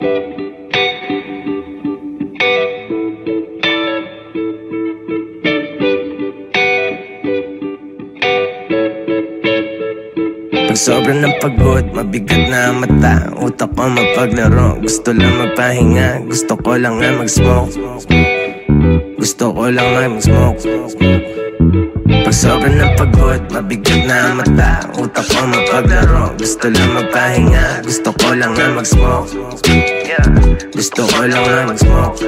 Pag sobrang ng pagod, mabigat na ang mata. Utak ko mapaglaro, gusto lang magpahinga. Gusto ko lang na mag-smoke. Gusto ko lang na mag-smoke. Pag sobrang ng pagod, mabigat na ang mata. Utak ko mapaglaro, gusto lang magpahinga. Gusto ko lang na mag-smoke. Gusto ko lang na mag-smoke.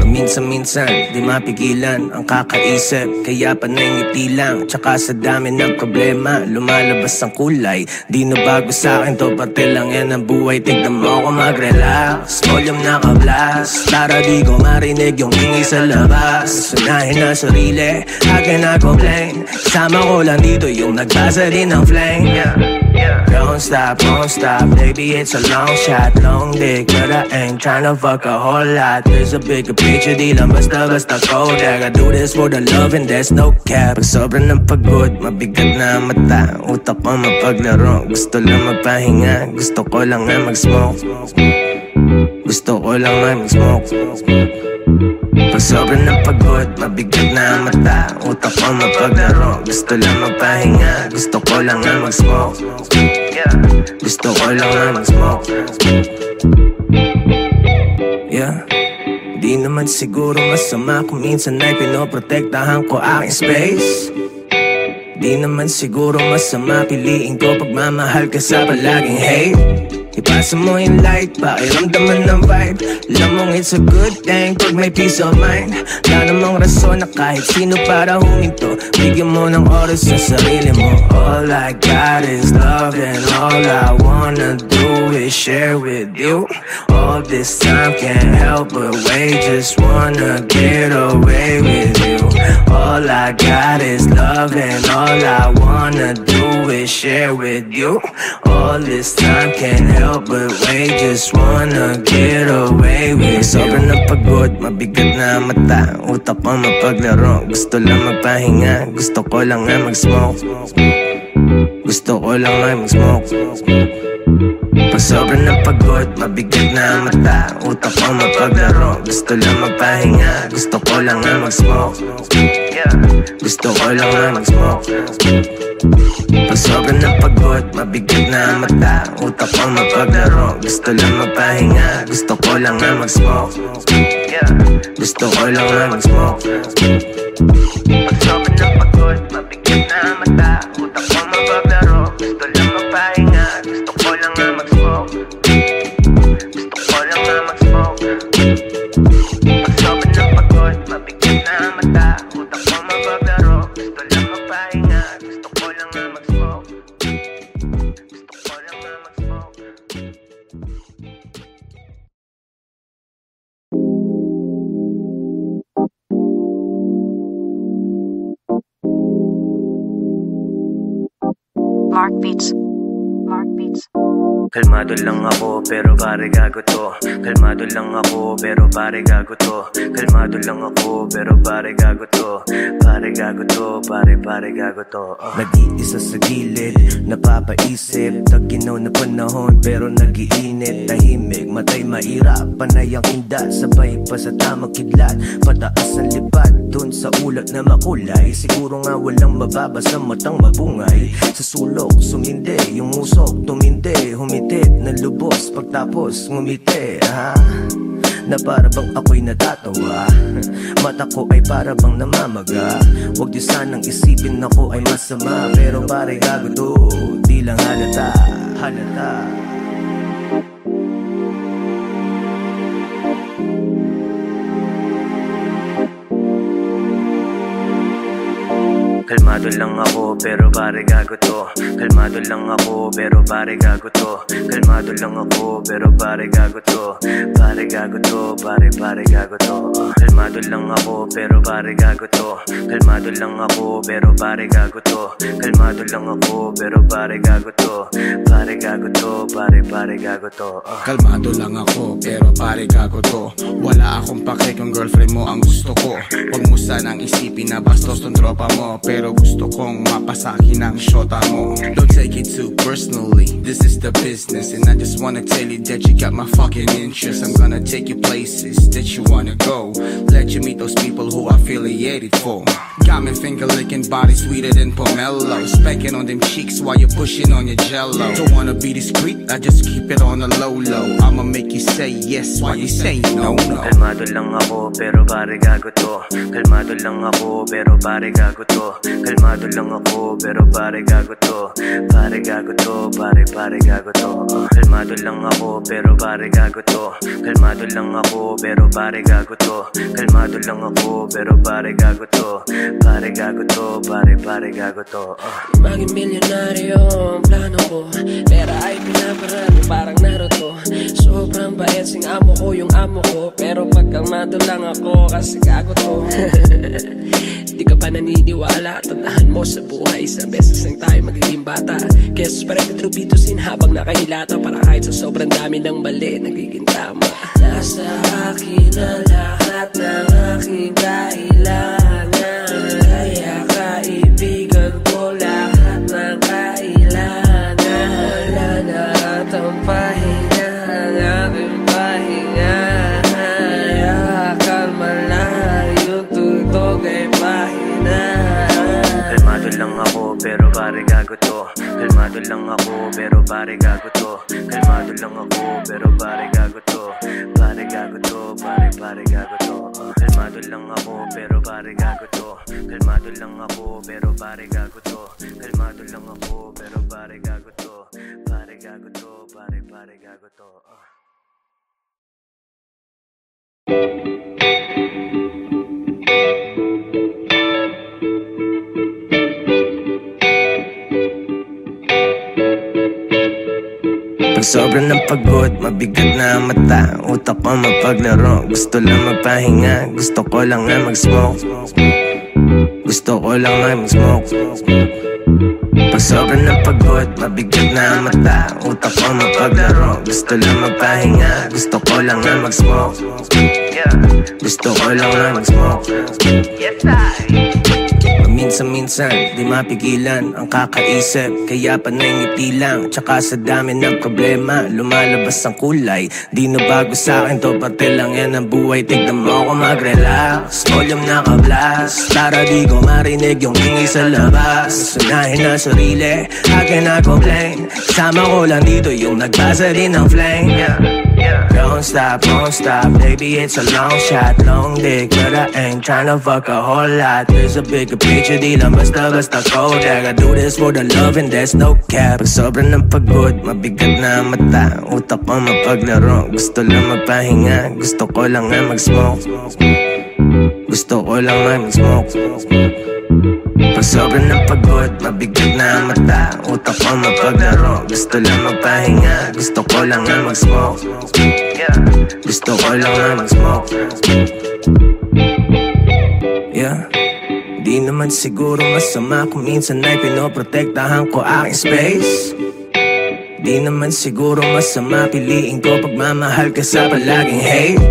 Minsan-minsan, di mapigilan ang kakaisip. Kaya panangiti lang, tsaka sa dami ng problema lumalabas ang kulay. Di na bago sa'kin to, parte lang yan ang buhay. Tignan mo ako mag-relax, volume naka-blast, para di ko marinig yung ingay sa labas. Sunahin na sarili, akin na complain. Sama ko lang dito yung nagbasa din ng flame. Don't stop, baby it's a long shot. Long dick, but I ain't tryna fuck a whole lot. There's a bigger picture, di lang basta Kodak. I do this for the love and there's no cap. Pag sobrang ng pagod, mabigat na ang mata. Utak ko mapaglaro, gusto lang magpahinga. Gusto ko lang na mag-smoke. Gusto ko lang na mag-smoke. Pag sobrang ng pagod, mabigat na ang mata. Utak ko mapaglaro, gusto lang magpahinga. Gusto ko lang na mag-smoke. Gusto ko lang na mag-smoke. Yeah. Di naman siguro masama kung minsan ay pinoprotektahan ko aking space. Di naman siguro masama piliin ko pagmamahal ka sa palaging hate. Ipasa mo yung light, pakiramdaman ng vibe. Alam mong it's a good thing pag may peace of mind. Wala namang rason na kahit sino para huminto. Bigyan mo ng oras sa sarili mo. All I got is love and all I wanna do is share with you. All this time can't help but wait, just wanna get away with you. All I got is love and all I wanna do is share with you. All this time can't help but wait, just wanna get away with you. Sobrang napagod, mabigat na mata. Utak ko mapaglaro, gusto lang magpahinga. Gusto ko lang na mag-smoke. Gusto ko lang na mag-smoke. Pag sobrang napagod, mabigat na mata. Utak ko mapaglaro, gusto lang magpahinga. Gusto ko lang na mag-smoke. Gusto ko lang na mag-smoke. Pag sobrang napagod, mabigat na mata. Utak ko mapaglaro, gusto lang magpahinga. Gusto ko lang na mag-smoke. Gusto ko lang na mag-smoke. Pag sobrang napagod, mabigat na mata. Utak ko mapaglaro, gusto lang magpahinga. Gusto ko lang na mag-smoke. Gusto ko lang na mag-smoke. Pag sobrang napagod, mabigat na mata. Utak ko mapaglaro, gusto lang magpahinga. Gusto ko lang na mag-smoke. Gusto ko lang na mag-smoke. Mark Beats. Kalmado lang ako pero pare gago to. Kalmado lang ako pero pare gago to. Kalmado lang ako pero pare gago to. Pare gago to, pare gago to. Nag-iisa sa gilid, napapaisip. Tag-inaw na panahon pero nag-iinit. Tahimik, matay mairap, panay ang kindat. Sabay pa sa tamang kidlat, pataas ang lipat. Dun sa ulat na makulay, siguro nga walang mababa sa matang mabungay. Sa sulok, sumindi, yung usok, tumindi. Humitit na lubos, pagtapos ngumiti, ha? Na para bang ako'y natatawa. Mata ko ay para bang namamaga. Huwag niyo sanang isipin ako ay masama. Pero pare gago to, di lang halata. Kalmado lang ako pero pare gago to. Kalmado lang ako pero pare gago to. Kalmado lang ako pero pare gago to. Pare gago to, pare gago to. Kalmado lang ako pero pare gago to. Kalmado lang ako pero pare gago to. Kalmado lang ako pero pare gago to. Pare gago to, pare gago to. Kalmado lang ako pero pare gago to. Wala akong pake kung girlfriend mo ang gusto ko. Huwag mo sanang isipin na bastos tong tropa mo. Pero gusto gusto kong mapasakin ang shota mo. Don't take it too personally, this is the business. And I just wanna tell you that you got my fucking interest. I'm gonna take you places that you wanna go. Let you meet those people who are affiliated for. Got me finger licking, body sweeter than pomelo. Spanking on them cheeks while you're pushing on your jello. Don't wanna be discreet, I just keep it on the low-low. I'ma make you say yes while you say no. Kalmado lang ako pero pare gago to. Kalmado lang ako pero pare gago to. Kalmado lang ako pero pare gago to. Pare gago to, pare gago to. Kalmado lang ako pero pare gago to. Kalmado lang ako pero pare gago to. Kalmado lang ako pero pare gago to. Pare gago to, pare gago to. Maging milyonaryo ang plano ko, pera ay pinaparami parang Naruto. Sobrang bait sing amo ko yung amo ko, pero pag kalmado lang ako kasi gago to. Di ka pa naniniwala, tandaan mo sa buhay, isang beses lang tayo magiging bata. Kaya suspirate through bitusin habang nakahilata, para kahit sa sobrang dami ng mali, nagiging tama. Nasa akin na lahat ng aking kailangan, kaya kaibigan ko lahat ng kailangan. Wala na at ang pahinga, ang aking pahinga. Kaya kalma lang, yung tugtog ay pahina. Kalmado lang ako pero pare gago to. Kalmado lang ako pero pare gago to. Kalmado lang ako pero pare gago to. Pare gago to, pare gago to. Kalmado lang ako pero pare gago to. Kalmado lang ako pero pare gago to. Kalmado lang ako pero pare gago to. Pare gago to, pare gago to. Pag sobrang ng pagod, mabigat na ang mata. Utak ko mapaglaro, gusto lang magpahinga. Gusto ko lang na mag-smoke. Gusto ko lang na mag-smoke. Pag sobrang ng pagod, mabigat na ang mata. Utak ko mapaglaro, gusto lang magpahinga. Gusto ko lang na mag-smoke. Gusto ko lang na mag-smoke. Minsan-minsan, di mapigilan ang kakaisip. Kaya panay ngiti lang, tsaka sa dami ng problema lumalabas ang kulay. Di na bago sa'kin to, parte lang yan ang buhay. Tignan mo ako mag-relax, volume naka-blast, para di ko marinig yung ingay sa labas. Sunahin na sarili, I cannot complain. Kasama ko lang dito yung nagbasa din ng flame. Don't stop, baby it's a long shot. Long dick, but I ain't tryna fuck a whole lot. There's a bigger picture, di lang basta kodak. I do this for the love and there's no cap. Pag sobrang ng pagod, mabigat na ang mata. Utak ko mapaglaro, gusto lang magpahinga. Gusto ko lang na mag-smoke. Gusto ko lang na mag-smoke. Pag sobrang ng pagod, mabigat na ang mata. Utak ko mapaglaro, gusto lang magpahinga. Gusto ko lang na mag-smoke. Gusto ko lang na mag-smoke. Di naman siguro masama kung minsan ay pinoprotektahan ko aking space. Di naman siguro masama piliin ko pagmamahal ka sa palaging hate.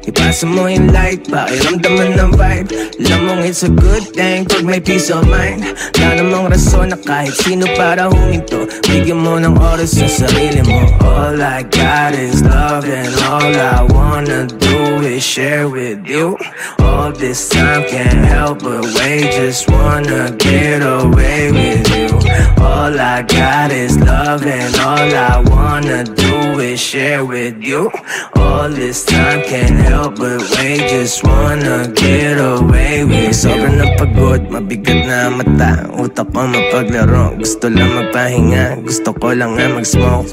Ipasa mo yung light, pakiramdaman ng vibe. Alam mong it's a good thing pag may peace of mind. Wala namang rason na kahit sino para huminto. Bigyan mo ng oras sa sarili mo. All I got is love and all I wanna do is share with you. All this time can't help but wait, just wanna get away with you. All I got is love and all I wanna do is share with you. All this time can't help but wait, just wanna get away with you. Sobrang napagod, mabigat na mata. Utak ko mapaglaro, gusto lang magpahinga. Gusto ko lang na mag-smoke.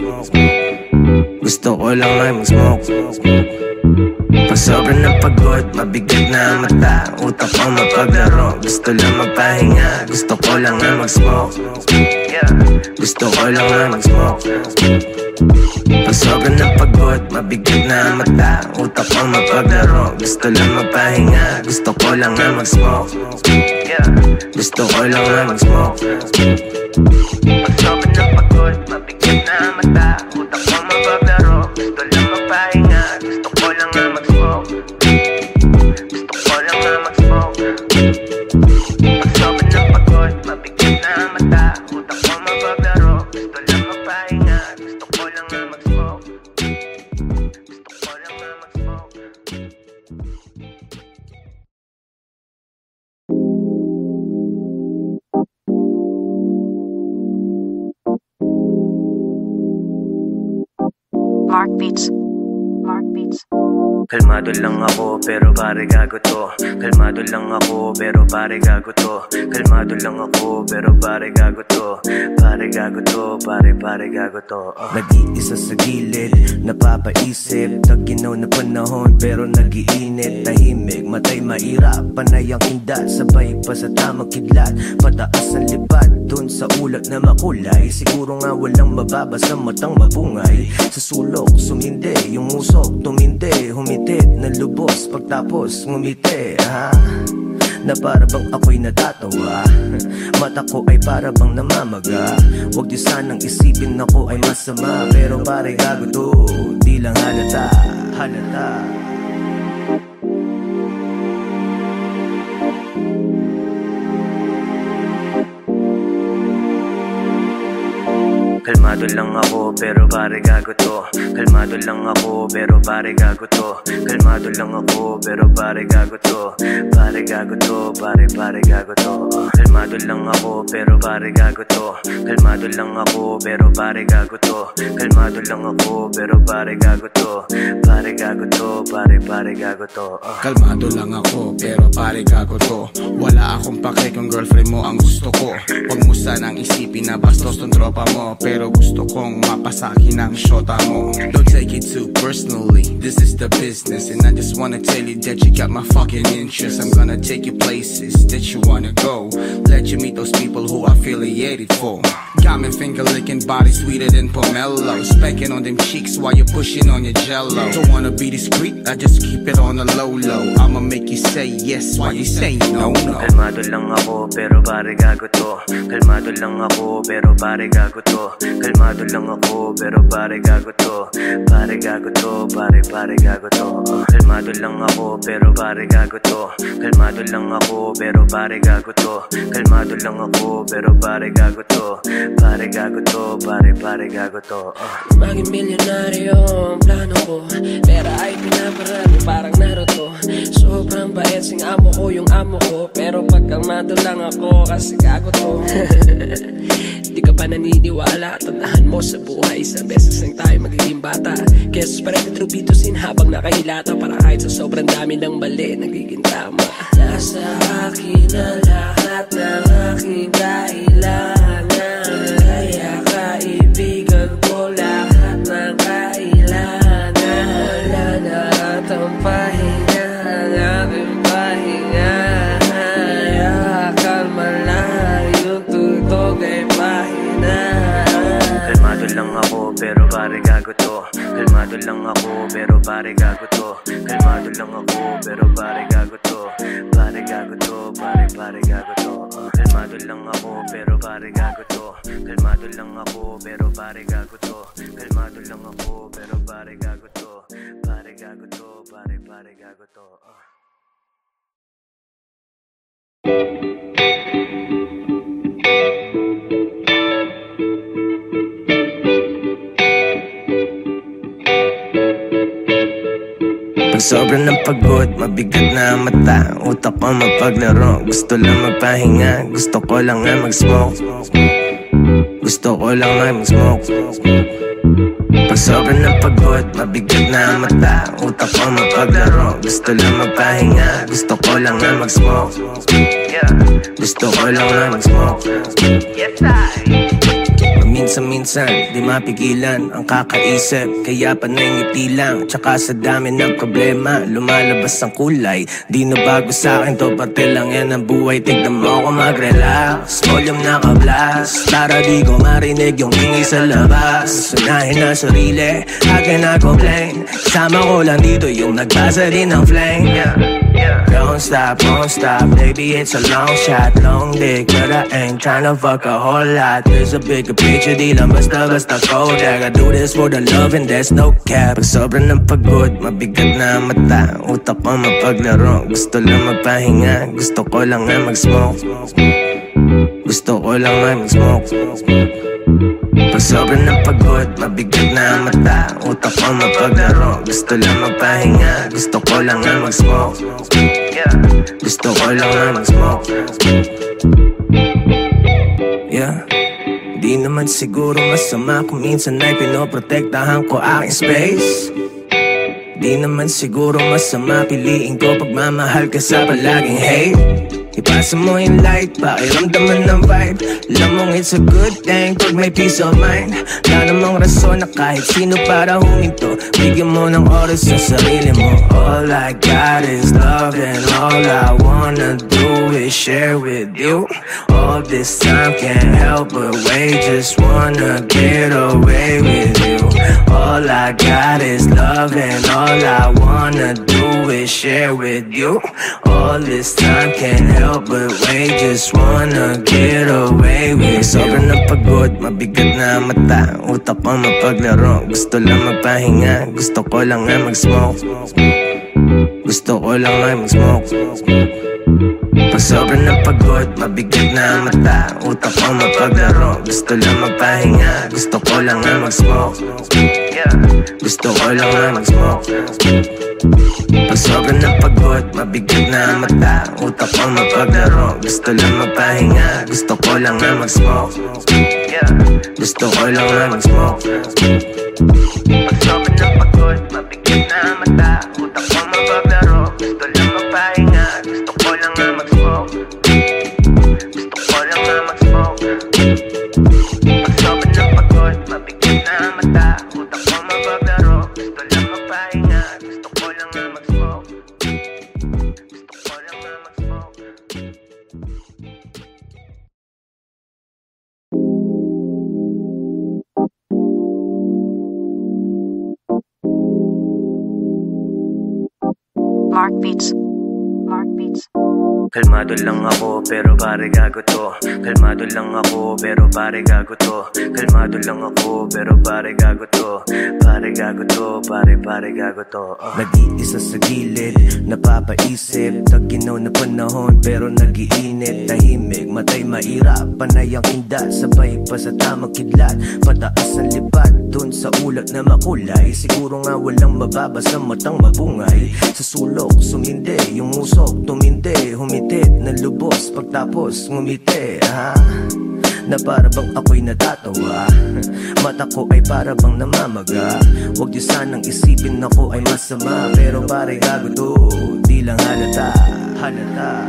Gusto ko lang na mag-smoke. Pag sobrang napagod, mabigat na mata. Utak ko mapaglaro, gusto lang magpahinga. Gusto ko lang na mag-smoke. Gusto ko lang na mag-smoke. Pag sobrang napagod, mabigat na mata. Utak ko mapaglaro, gusto lang magpahinga. Gusto ko lang na mag-smoke. Gusto ko lang na mag-smoke. Pag sobrang napagod, mabigat na mata. Utak ko mapaglaro, gusto lang magpahinga. Gusto ko lang na mag-smoke. Gusto ko lang na mag-smoke. Pag sobrang napagod, Mark Beats. Mark Beats. Kalmado lang ako pero pare gago to. Kalmado lang ako pero pare gago to. Kalmado lang ako pero pare gago to. Pare gago to, pare gago to. Nag-iisa sa gilid, napapaisip. Tag-inaw na panahon pero nag-iinit. Tahimik, matay mairap, panay ang kindat. Sabay pa sa tamang kidlat, pataas ang lipad dun sa ulat na makulay. Siguro nga walang mababa sa matang mabungay. Sa sulok, sumindi, yung usok tumindi. Humitit na lubos, pagtapos ngumiti, ha? Na para bang ako'y natatawa. Mata ko ay para bang namamaga. Huwag di sanang isipin ako ay masama. Pero pare gago to, di lang halata. Kalmado lang ako pero pare gago to. Kalmado lang ako pero pare gago to. Kalmado lang ako pero pare gago to. Pare gago to, pare gago to. Kalmado lang ako pero pare gago to. Kalmado lang ako pero pare gago to. Kalmado lang ako pero pare gago to. Pare gago to, pare gago to. Kalmado lang ako pero pare gago to. Wala akong pake kung girlfriend mo ang gusto ko. Huwag mo sanang isipin na bastos tong tropa mo. Pero gusto kong mapasakin ang shota mo. Don't take it too personally, this is the business. And I just wanna tell you that you got my fucking interest. I'm gonna take you places that you wanna go. Let you meet those people who are affiliated for. Got me finger licking body sweeter than pomelo. Spanking on them cheeks while you're pushing on your jello. Don't wanna be discreet, I just keep it on the low. I'ma make you say yes while you say no. Kalmado lang ako pero pare gago to. Kalmado lang ako pero pare gago to. Kalmado lang ako pero pare gago to. Pare gago to, pare gago to. Kalmado lang ako pero pare gago to. Kalmado lang ako pero pare gago to. Kalmado lang ako pero pare gago to. Pare gago to, pare gago to. Maging milyonaryo ang plano ko. Pera ay pinaparami parang Naruto. Sobrang bait sing amo ko yung amo ko. Pero pag kalmado lang ako kasi gago to. Di ka pa naniniwala, tandaan mo sa buhay, isang beses lang tayo magiging bata. Kaya spread the trupitusin habang nakahilata. Para kahit sa sobrang dami ng mali, nagiging tama. Nasa akin na lahat ng aking kailangan. Kaya kaibigan ko lahat ng kailangan. Wala na at ang pahinga, ang aking pahinga. Kaya kalma lang yung tugtog ay pahina. Kalmado lang ako pero pare gago to. Kalmado lang ako pero pare gago to. Kalmado lang ako pero pare gago to. Pare gago to, pare gago to. Kalmado lang ako pero pare gago to. Kalmado lang ako pero pare gago to. Kalmado lang ako pero pare gago to. Pare gago to, pare gago to. Pag sobrang ng pagod, mabigat na ang mata. Utak ko mapaglaro, gusto lang magpahinga. Gusto ko lang na mag-smoke. Gusto ko lang na mag-smoke. Pag sobrang ng pagod, mabigat na ang mata. Utak ko mapaglaro, gusto lang magpahinga. Gusto ko lang na mag-smoke. Gusto ko lang na mag-smoke. Minsan-minsan, di mapigilan ang kakaisip. Kaya panangiti lang, tsaka sa dami ng problema lumalabas ang kulay. Di na bago sa'kin to, parte lang yan ang buhay. Tignan mo ako mag-relax, volume naka-blast. Para di ko marinig yung ingay sa labas. Sunahin na sarili, akin na complain. Sama ko lang dito yung nagbasa din ng flame. Don't stop, baby it's a long shot. Long dick, but I ain't tryna fuck a whole lot. There's a bigger picture, di lang basta Kodak. I do this for the love and there's no cap. Pag sobrang ng pagod, mabigat na ang mata. Utak ko mapaglaro, gusto lang magpahinga. Gusto ko lang na mag-smoke. Gusto ko lang na mag-smoke. Pag sobrang ng pagod, mabigat na ang mata. Utak ko mapaglaro, gusto lang magpahinga. Gusto ko lang na mag-smoke. Gusto ko lang na mag-smoke. Yeah. Di Di naman siguro masama kung minsan ay pinoprotektahan ko aking space. Di naman siguro masama piliin ko pagmamahal ka sa palaging hate. Ipasa mo yung light, pakiramdaman ng vibe. Alam mong it's a good thing pag may peace of mind. Wala namang rason na kahit sino para huminto. Bigyan mo ng oras sa sarili mo. All I got is love and all I wanna do is share with you. All this time can't help but wait, just wanna get away with you. All I got is love and all I wanna do is share with you. All this time can't help but wait, just wanna get away with you. Sobrang napagod, mabigat na mata, utak pa mapaglaro. Gusto lang magpahinga, gusto ko lang nga mag-smoke. Gusto ko lang nga mag-smoke. Pag sobrang napagod, mabigat na mata, utak pa mapaglaro. Gusto lang magpahinga, gusto ko lang nga mag-smoke. Gusto ko lang nga mag-smoke. Pag sobrang napagod, mabigat na mata, utak ko mapaglaro. Gusto lang magpahinga, gusto ko lang nga mag-smoke. Gusto ko lang nga mag-smoke. Pag sobrang napagod, mabigat na mata, utak ko mapaglaro. Gusto lang magpahinga, gusto ko lang nga mag-smoke. Gusto ko lang nga mag-smoke. Pag sobrang napagod, mabigat na mata, utak ko mapaglaro. Gusto lang magpahinga, gusto ko lang nga mag-smoke. Gusto ko lang nga mag-smoke. Mark Beats. Mark Beats. Kalmado lang ako pero pare gago to. Kalmado lang ako pero pare gago to. Kalmado lang ako pero pare gago to. Pare gago to, pare gago to. Nag-iisa sa gilid, napapaisip. Tag-inaw na panahon pero nag-iinit. Tahimik, matay mairap, panay ang kindat. Sabay pa sa tamang kidlat, pataas ang lipat. Dun sa ulat na makulay, siguro nga walang mababa sa matang mabungay. Sa sulok, sumindi, yung musok, tumindi. Humitit na lubos, pagtapos ngumiti, ha? Na para bang ako'y natatawa. Mata ko ay para bang namamaga. Huwag niyo sanang isipin ako ay masama. Pero pare gago to, di lang halata. Halata.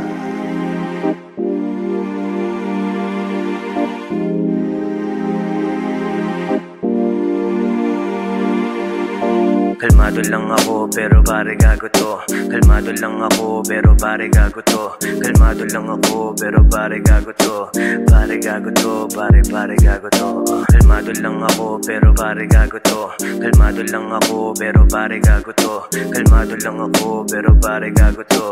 Kalmado lang ako pero pare gago to. Kalmado lang ako pero pare gago to. Kalmado lang ako pero pare gago to. Pare gago to, pare gago to. Kalmado lang ako pero pare gago to. Kalmado lang ako pero pare gago to. Kalmado lang ako pero pare gago to.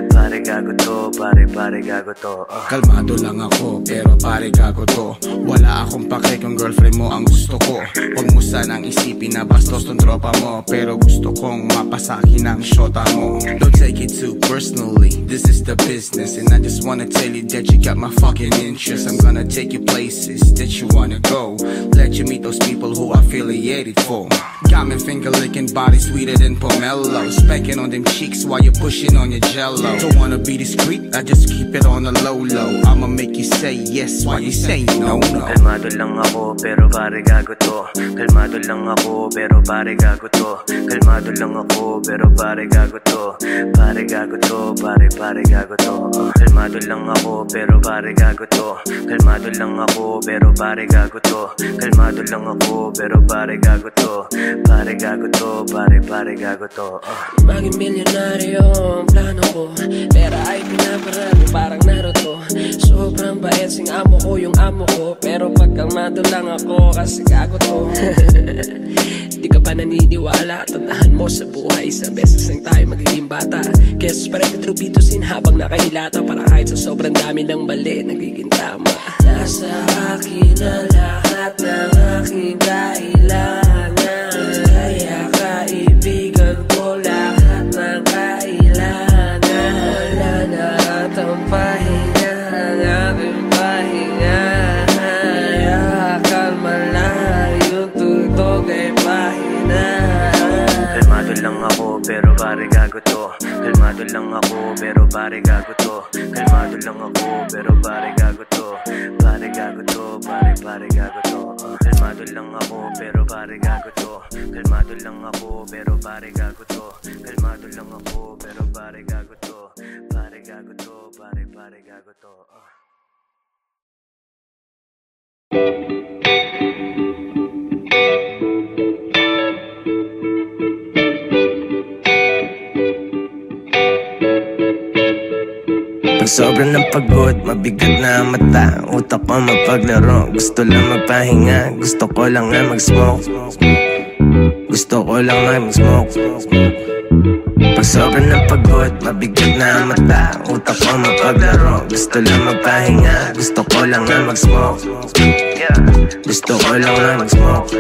Pare gago to, pare gago to. Kalmado lang ako pero pare gago to. Wala akong pake kung girlfriend mo ang gusto ko. Huwag mo sanang isipin na bastos tong tropa mo. Pero gusto kong mapasakin ang shota mo. Don't take it too personally, this is the business. And I just wanna tell you that you got my fucking interest. I'm gonna take you places that you wanna go. Let you meet those people who are affiliated for. Got me finger licking body sweeter than pomelo. Spanking on them cheeks while you're pushing on your jello. Don't wanna be discreet, I just keep it on the low low. I'ma make you say yes while you say no. Kalmado lang ako pero pare gago to. Kalmado lang ako pero pare gago to. Kalmado lang ako pero pare gago to. Pare gago to, pare gago to. Kalmado lang ako pero pare gago to. Kalmado lang ako pero pare gago to. Kalmado lang ako pero pare gago to. Pare gago to, pare gago to. Maging milyonaryo ang plano ko. Pera ay pinaparami parang Naruto. Sobrang bait sing amo ko yung amo ko. Pero pagkalmado lang ako kasi gago to. Di ka pa naniniwala, tandaan mo sa buhay, isang beses lang tayo magiging bata. Kaya sus parang trupitusin habang nakahilata. Para kahit sa sobrang dami ng mali, nagiging tama. Nasa akin ang lahat ng aking kailangan. Kaya kaibigan ko lahat ng kailangan. Wala na at ang pahinga, ang aking pahinga. Kalma lang, yung tugtog ay pahina. Kalmado lang ako pero pare gago to. Kalmado lang ako pero pare gago to. Kalmado lang ako pero pare gago to. Pare gago to, pare gago to. Kalmado lang ako pero pare gago to. Kalmado lang ako pero pare gago to. Kalmado lang ako pero pare gago to. Pare gago to, pare gago to. Pag sobrang ng pagod, mabigat na ang mata. Utak ko mapaglaro, gusto lang magpahinga. Gusto ko lang na mag-smoke. Gusto ko lang na mag-smoke. Pag sobrang ng pagod, mabigat na ang mata. Utak ko mapaglaro, gusto lang magpahinga. Gusto ko lang na mag-smoke. Gusto ko lang na mag-smoke.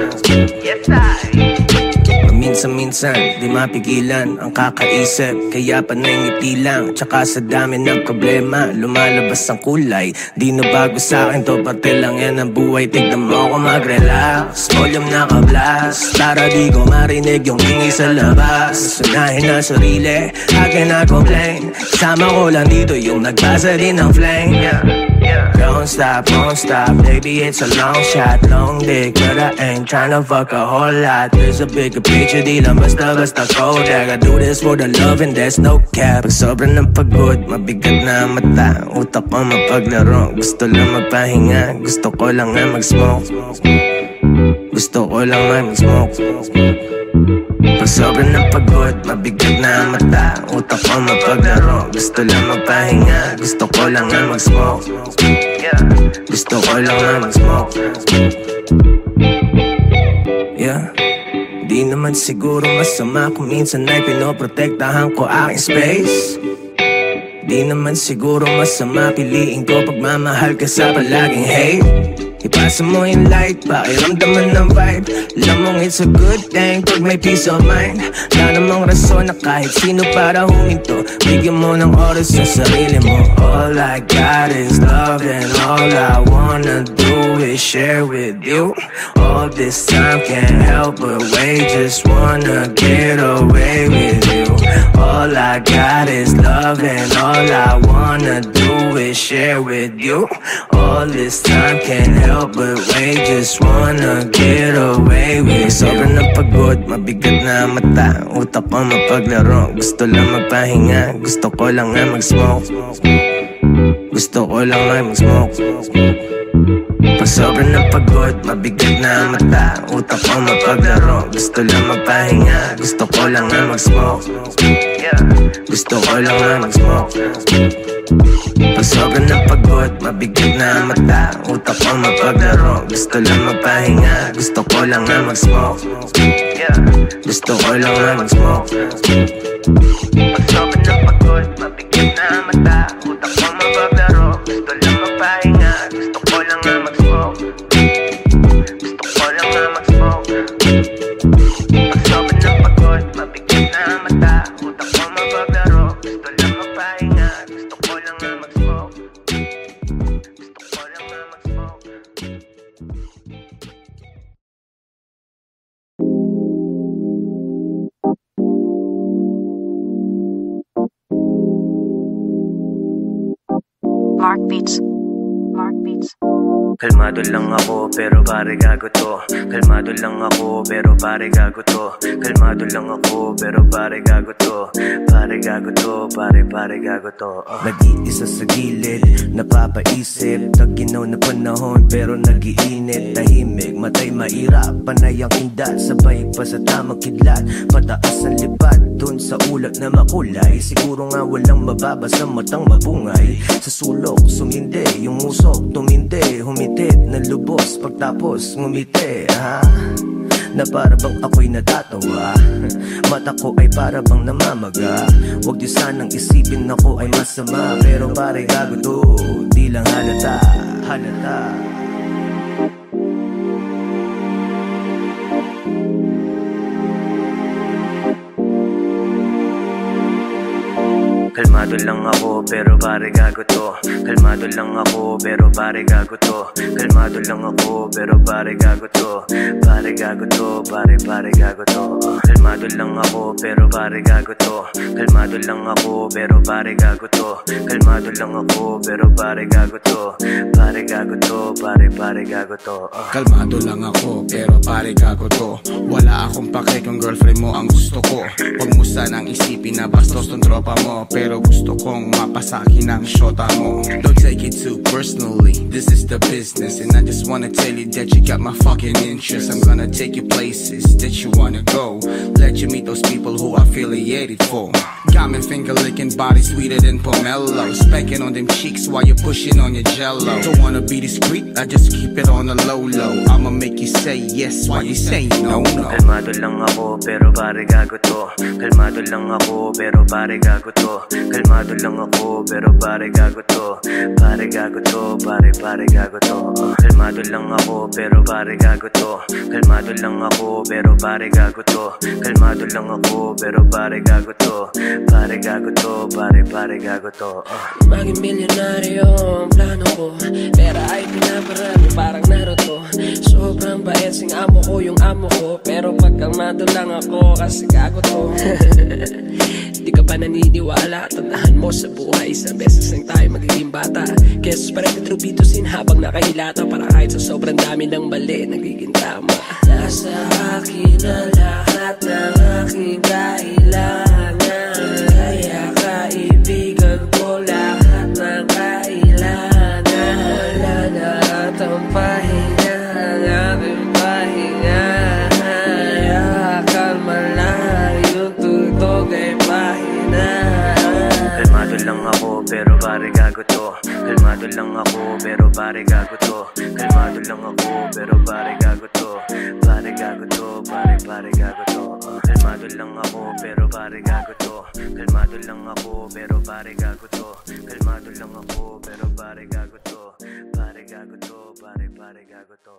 Minsan-minsan, di mapigilan ang kakaisip. Kaya panay ngiti lang, tsaka sa dami ng problema lumalabas ang kulay. Di na bago sa'kin to, parte lang yan ang buhay. Tignan mo ako mag-relax, volume naka-blast, para di ko marinig yung ingay sa labas. Sunahin na sarili, akin na complain. Sama ko lang dito yung nagbasa din ng flame. Don't stop, baby it's a long shot. Long dick, but I ain't tryna fuck a whole lot. There's a bigger picture, di lang basta Kodak. I do this for the love and there's no cap. Pag sobrang ng pagod, mabigat na ang mata. Utak ko mapaglaro, gusto lang magpahinga. Gusto ko lang na mag-smoke. Gusto ko lang na mag-smoke. Pag sobrang ng pagod, mabigat na ang mata. Utak ko mapaglaro, gusto lang magpahinga. Gusto ko lang na mag-smoke. Gusto ko lang na mag-smoke. Yeah. Di naman siguro masama kung minsan ay pinoprotektahan ko aking space. Di naman siguro masama piliin ko pagmamahal ka sa palaging hate. Ipasa mo yung light, pakiramdaman ng vibe. Alam mong it's a good thing pag may peace of mind. Wala namang rason na kahit sino para huminto. Bigyan mo ng oras sa sarili mo. All I got is love and all I wanna do is share with you. All this time can't help but wait, just wanna get away with you. All I got is love and all I wanna do is share with you. All this time can't help but wait, just wanna get away with you. Sobrang napagod, mabigat na ang mata. Utak ko mapaglaro, gusto lang magpahinga. Gusto ko lang na mag-smoke. Gusto ko lang na mag-smoke. Pag sobrang napagod, mabigat na ang mata. Utak ko mapaglaro, gusto lang magpahinga. Gusto ko lang na mag-smoke. Gusto ko lang na mag-smoke. Pag sobrang napagod, mabigat na ang mata. Utak ko mapaglaro, gusto lang magpahinga. Gusto ko lang na mag-smoke. Gusto ko lang na mag-smoke. Pag sobrang napagod, mabigat na ang mata. Utak ko mapaglaro, gusto lang magpahinga. Gusto ko lang na mag-smoke. Gusto ko lang na mag-smoke. Pag sobrang napagod, mabigat na ang mata. Utak ko mapaglaro, gusto lang magpahinga. Gusto ko lang na mag-smoke. Gusto ko lang na mag-smoke. Mark Beats. Mark Beats. Kalmado lang ako pero pare gago to. Kalmado lang ako pero pare gago to. Kalmado lang ako pero pare gago to. Pare gago to, pare gago to. Nag-iisa sa gilid, napapaisip. Tag-inaw na panahon pero nag-iinit. Tahimik, matay mairap, panay ang kindat. Sabay pa sa tamang kidlat, pataas ang lipad dun sa ulat na makulay. Siguro nga walang mababa sa matang mabungay. Sa sulok, sumindi, yung usok, tumindi, humitit na lubos, pagtapos ngumiti, ha? Na para bang ako'y natatawa. Mata ko ay para bang namamaga. Huwag niyo sanang isipin ako ay masama. Pero pare gago to, di lang halata. Kalmado lang ako pero pare gago to. Kalmado lang ako pero pare gago to. Kalmado lang ako pero pare gago to. Pare gago to, pare gago to. Kalmado lang ako pero pare gago to. Kalmado lang ako pero pare gago to. Kalmado lang ako pero pare gago to. Pare gago to, pare gago to. Kalmado lang ako pero pare gago to. Wala akong pake kung girlfriend mo ang gusto ko. Huwag mo sanang isipin na bastos tong tropa mo, pero gusto kong mapasakin ang shota mo. Don't take it too personally, this is the business. And I just wanna tell you that you got my fucking interest. I'm gonna take you places that you wanna go. Let you meet those people who are affiliated for. Got me finger licking body sweeter than pomelo. Spanking on them cheeks while you're pushing on your jello. Don't wanna be discreet, I just keep it on the low low. I'ma make you say yes while you say no no. Kalmado lang ako pero pare gago to. Kalmado lang ako pero pare gago to. Kalmado lang ako pero pare gago to. Pare gago to, pare gago to. Kalmado lang ako pero pare gago to. Kalmado lang ako pero pare gago to. Kalmado lang ako pero pare gago to. Pare gago to, pare gago to. Maging milyonaryo ang plano ko, pera ay pinaparami parang Naruto. Sobrang bait sing amo ko yung amo ko, pero pagkalmado lang ako kasi gago to. Di ka ba naniniwala? Tandaan mo sa buhay, isang beses lang tayo magiging bata. Kaya suspirate trupitusin habang nakahilata, para kahit sa sobrang dami ng mali, nagiging tama. Nasa akin ang lahat ng aking kailangan, kaya kaibigan ko lahat ng kailangan. Wala na at ang pahinga, ang aking pahinga. Kaya kalma lang, yung tugtog ay pahina. Kalmado lang ako pero pare gago to. Kalmado lang ako pero pare gago to. Kalmado lang ako pero pare gago to. Pare gago to, pare gago to. Kalmado lang ako pero pare gago to. Kalmado lang ako pero pare gago to. Kalmado lang ako pero pare gago to. Pare gago to, pare gago to.